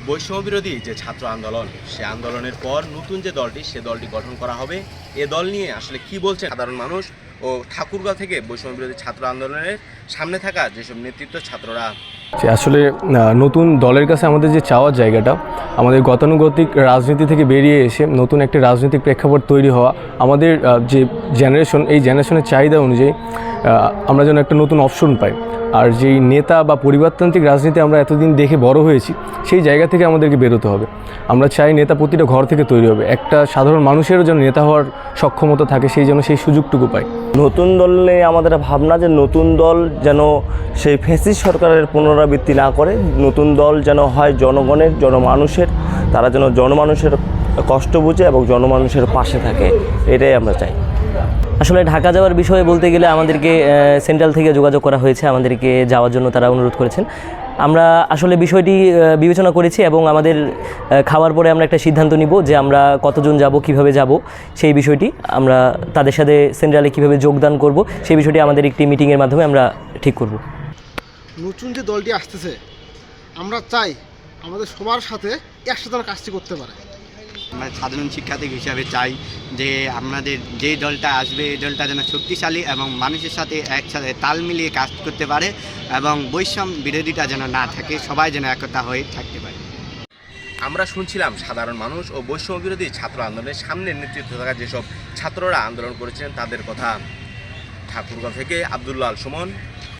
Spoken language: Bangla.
বৈষম্য বিরোধী যে ছাত্র আন্দোলন, সে আন্দোলনের পর নতুন যে দলটি, সে দলটি গঠন করা হবে। এ দল নিয়ে আসলে কি বলছেন সাধারণ মানুষ ও ঠাকুরগাঁও থেকে বৈষম্য বিরোধী ছাত্র আন্দোলনের সামনে থাকা যেসব নেতৃত্ব ছাত্ররা। আসলে নতুন দলের কাছে আমাদের যে চাওয়ার জায়গাটা, আমাদের গতানুগতিক রাজনীতি থেকে বেরিয়ে এসে নতুন একটি রাজনৈতিক প্রেক্ষাপট তৈরি হওয়া, আমাদের যে জেনারেশন, এই জেনারেশনের চাহিদা অনুযায়ী আমরা যেন একটা নতুন অপশন পাই। আর যেই নেতা বা পরিবারতান্ত্রিক রাজনীতি আমরা এতদিন দেখে বড় হয়েছি, সেই জায়গা থেকে আমাদেরকে বেরোতে হবে। আমরা চাই নেতা প্রতিটা ঘর থেকে তৈরি হবে, একটা সাধারণ মানুষেরও যেন নেতা হওয়ার সক্ষমতা থাকে, সেই যেন সেই সুযোগটুকু পায়। নতুন দলে আমাদের ভাবনা যে নতুন দল যেন সেই ফ্যাসিস্ট সরকারের পুনরাবৃত্তি না করে, নতুন দল যেন হয় জনগণের, জনমানুষের, তারা যেন জনমানুষের কষ্ট বুঝে এবং জনমানুষের পাশে থাকে, এটাই আমরা চাই। আসলে ঢাকা যাওয়ার বিষয়ে বলতে গেলে আমাদেরকে সেন্ট্রাল থেকে যোগাযোগ করা হয়েছে, আমাদেরকে যাওয়ার জন্য তারা অনুরোধ করেছেন। আমরা আসলে বিষয়টি বিবেচনা করেছি এবং আমাদের খাওয়ার পরে আমরা একটা সিদ্ধান্ত নিব যে আমরা কতজন যাব, কিভাবে যাব, সেই বিষয়টি আমরা তাদের সাথে সেন্ট্রালে কিভাবে যোগদান করব, সেই বিষয়টি আমাদের একটি মিটিংয়ের মাধ্যমে আমরা ঠিক করব। নতুন যে দলটি আসতেছে, আমরা চাই আমাদের সবার সাথে একসাথে কাজটি করতে পারে। আমরা সাধারণ শিক্ষার্থী হিসাবে চাই যে আমাদের যে দলটা আসবে, এই দলটা যেন শক্তিশালী এবং মানুষের সাথে একসাথে তাল মিলিয়ে কাজ করতে পারে এবং বৈষম্য বিরোধিতা যেন না থাকে, সবাই যেন একতা হয়ে থাকতে পারে। আমরা শুনছিলাম সাধারণ মানুষ ও বৈষম্য বিরোধী ছাত্র আন্দোলনের সামনে নেতৃত্বে থাকা যেসব ছাত্ররা আন্দোলন করেছিলেন তাদের কথা। ঠাকুরগাঁও থেকে আব্দুল্লাহ আল সুমন,